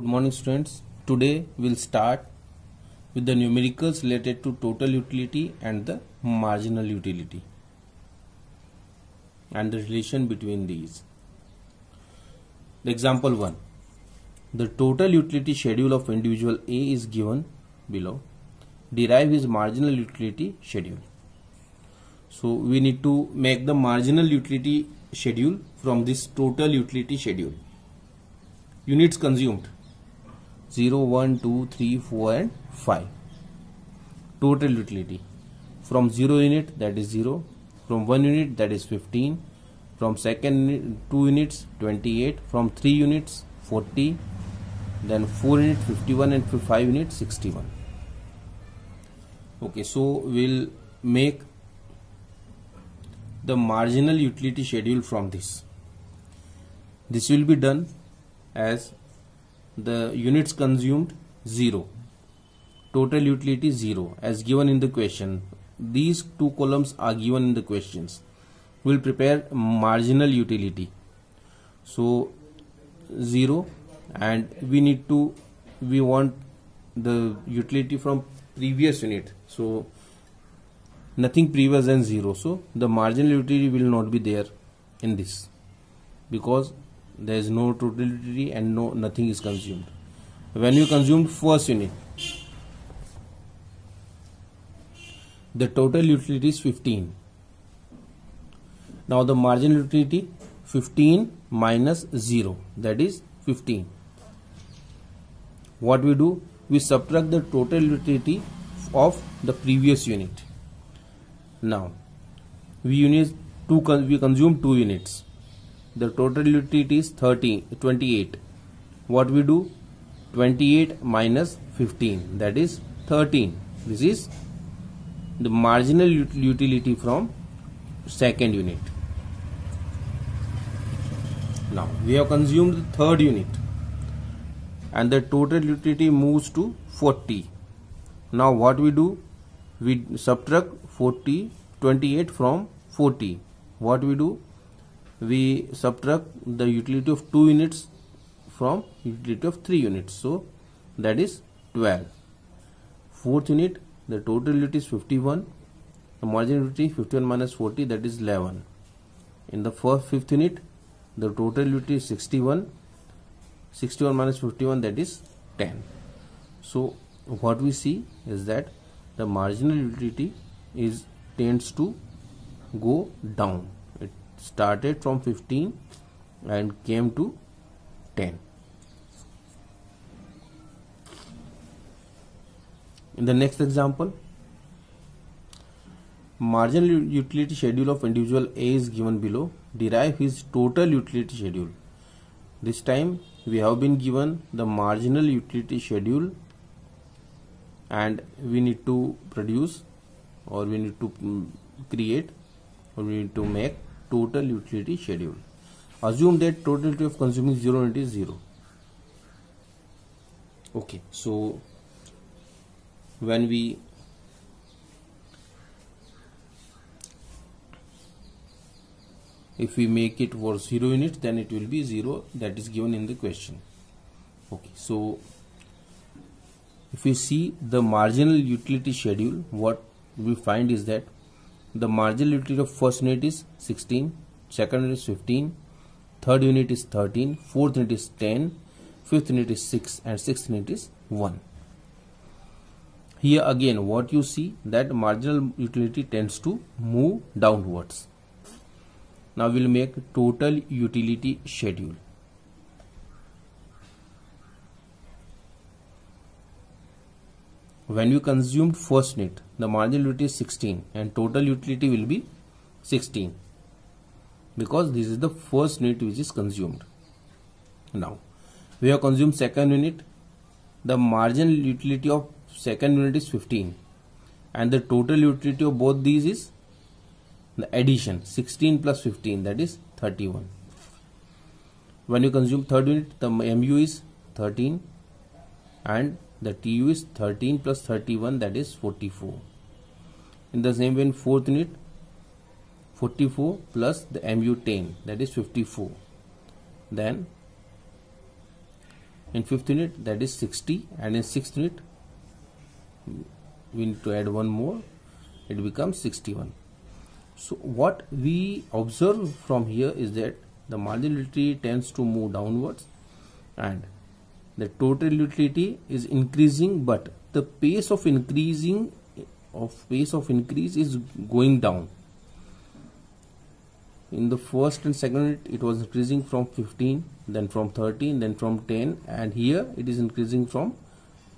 Good morning students. Today we'll start with the numericals related to total utility and the marginal utility and the relation between these. The example 1. The total utility schedule of individual A is given below. Derive his marginal utility schedule. So we need to make the marginal utility schedule from this total utility schedule. Units consumed 0, 1, 2, 3, 4 and 5. Total utility from 0 unit, that is 0, from 1 unit, that is 15, from second 2 units 28, from 3 units 40, then 4 units 51 and 5 units 61. Okay, so we'll make the marginal utility schedule from this. This will be done as the units consumed 0, total utility 0 as given in the question. These two columns are given in the questions. We will prepare marginal utility. So 0, and we want the utility from previous unit. So nothing previous than 0. So the marginal utility will not be there in this because there is no total utility and nothing is consumed. When you consumed first unit, the total utility is 15. Now the marginal utility 15 minus 0, that is 15. What we do? We subtract the total utility of the previous unit. Now we consume 2 units. The total utility is 28. What we do? 28 minus 15, that is 13. This is the marginal utility from second unit. Now we have consumed the third unit and the total utility moves to 40. Now what we do? We subtract 28 from 40. What we do? We subtract the utility of 2 units from utility of 3 units. So that is 12. Fourth unit, the total utility is 51. The marginal utility 51 minus 40, that is 11. In the fifth unit, the total utility is 61. 61 minus 51, that is 10. So what we see is that the marginal utility tends to go down. It started from 15 and came to 10. In the next example, marginal utility schedule of individual A is given below. Derive his total utility schedule. This time we have been given the marginal utility schedule and we need to produce, or we need to create, or we need to make total utility schedule. Assume that total utility of consuming 0 unit is 0. Okay, so if we make it for 0 units, then it will be 0, that is given in the question. Okay, so if we see the marginal utility schedule, what we find is that the marginal utility of first unit is 16, second unit is 15, third unit is 13, fourth unit is 10, fifth unit is 6 and sixth unit is 1. Here again what you see, that marginal utility tends to move downwards. Now we will make total utility schedule. When you consumed first unit, the marginal utility is 16 and total utility will be 16 because this is the first unit which is consumed. Now we have consumed second unit. The marginal utility of second unit is 15 and the total utility of both these is the addition 16 plus 15, that is 31. When you consume third unit, the MU is 13 and the TU is 13 plus 31, that is 44. In the same way in fourth unit, 44 plus the MU 10, that is 54. Then in 5th unit, that is 60, and in 6th unit we need to add one more, it becomes 61. So what we observe from here is that the marginal utility tends to move downwards and the total utility is increasing, but the pace of increase is going down. In the first and second unit it was increasing from 15, then from 13, then from 10, and here it is increasing from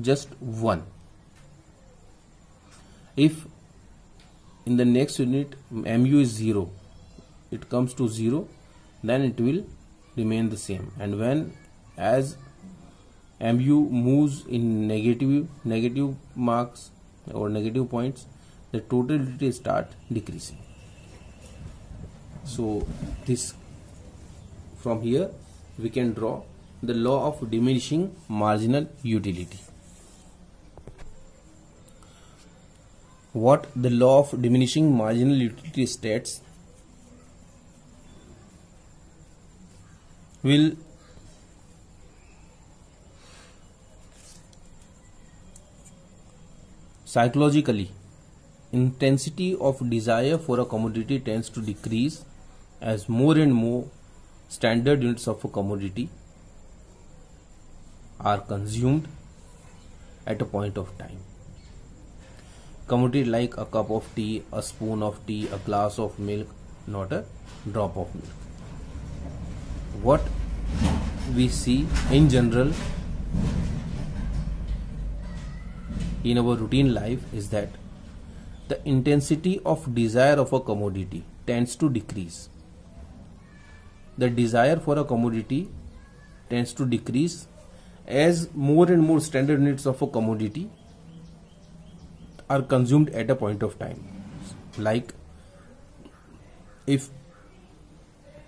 just 1. If in the next unit mu is 0, it comes to 0, then it will remain the same, and when as mu moves in negative marks or negative points, the total utility start decreasing. So this, from here we can draw the law of diminishing marginal utility. What the law of diminishing marginal utility states: will psychologically, intensity of desire for a commodity tends to decrease as more and more standard units of a commodity are consumed at a point of time. Commodity like a cup of tea, a spoon of tea, a glass of milk, not a drop of milk. What we see in general in our routine life is that the intensity of desire of a commodity tends to decrease. The desire for a commodity tends to decrease as more and more standard units of a commodity are consumed at a point of time. Like if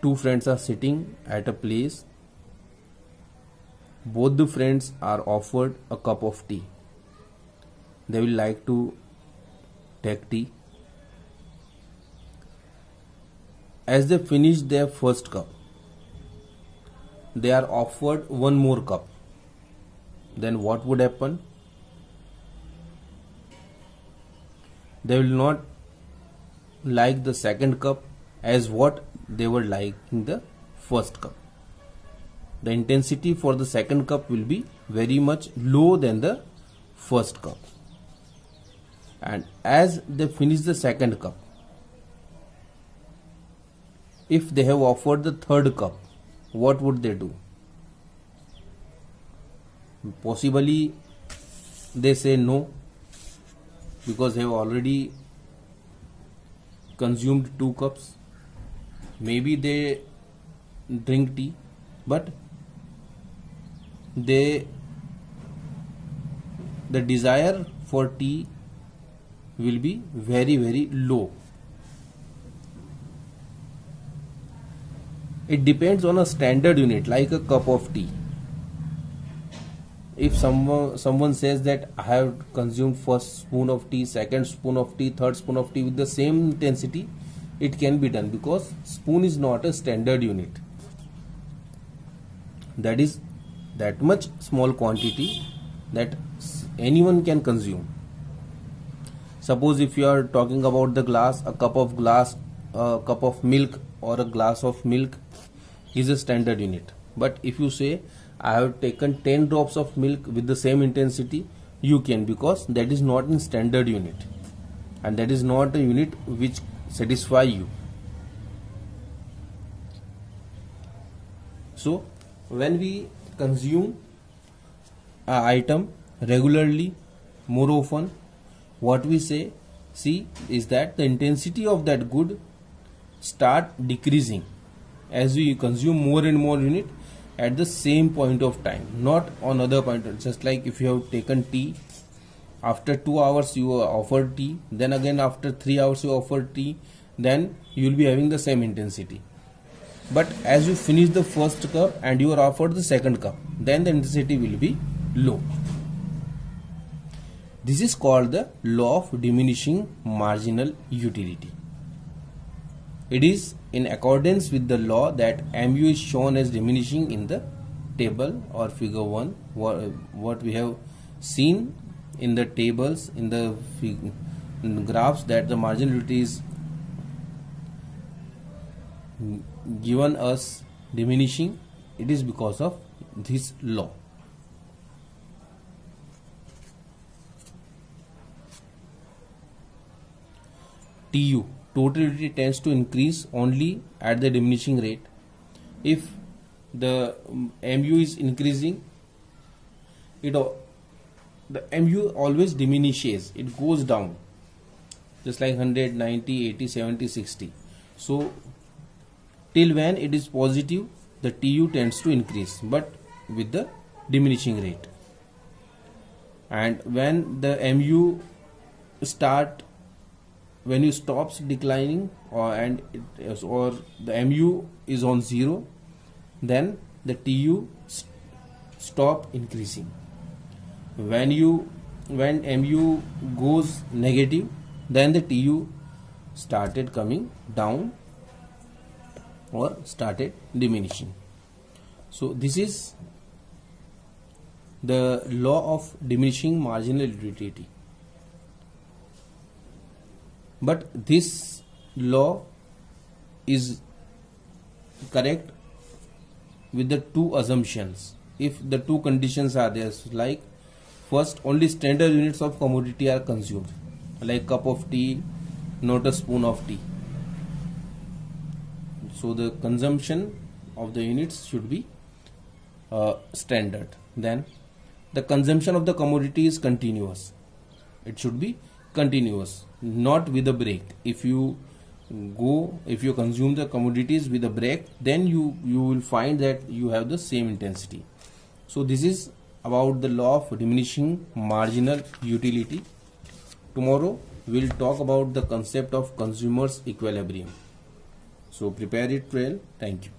two friends are sitting at a place, both the friends are offered a cup of tea. They will like to take tea. As they finish their first cup, they are offered one more cup. Then what would happen? They will not like the second cup as what they were liking the first cup. The intensity for the second cup will be very much low than the first cup. And as they finish the second cup, if they have offered the third cup, what would they do? Possibly they say no, because they have already consumed 2 cups. Maybe they drink tea, but the desire for tea will be very, very low. It depends on a standard unit like a cup of tea. If someone says that I have consumed first spoon of tea, second spoon of tea, third spoon of tea with the same intensity, it can be done, because spoon is not a standard unit. That is that much small quantity that anyone can consume. Suppose if you are talking about the glass, a cup of milk or a glass of milk is a standard unit. But if you say I have taken 10 drops of milk with the same intensity, you can, because that is not in standard unit, and that is not a unit which satisfy you. So when we consume an item regularly, more often, what we see is that the intensity of that good start decreasing as we consume more and more unit at the same point of time, not on other point. Just like if you have taken tea, after 2 hours you are offered tea, then again after 3 hours you offered tea, then you will be having the same intensity. But as you finish the first cup and you are offered the second cup, then the intensity will be low. This is called the law of diminishing marginal utility. It is in accordance with the law that mu is shown as diminishing in the table or figure 1, what we have seen in the tables, in the graphs, that the marginal utility is given us diminishing. It is because of this law. TU, total utility, tends to increase only at the diminishing rate. If the MU is increasing, the MU always diminishes, it goes down, just like 100, 90, 80, 70, 60. So till when it is positive, the TU tends to increase, but with the diminishing rate. And when the MU when you stops declining, or the MU is on 0, then the TU stop increasing. When MU goes negative, then the TU started coming down or started diminishing. So this is the law of diminishing marginal utility. But this law is correct with the two assumptions. If the two conditions are there, like first, only standard units of commodity are consumed, like cup of tea, not a spoon of tea. So the consumption of the units should be standard. Then the consumption of the commodity is continuous. It should be continuous, not with a break. If you consume the commodities with a break, then you will find that you have the same intensity. So this is about the law of diminishing marginal utility. Tomorrow we'll talk about the concept of consumer's equilibrium. So prepare it well. Thank you.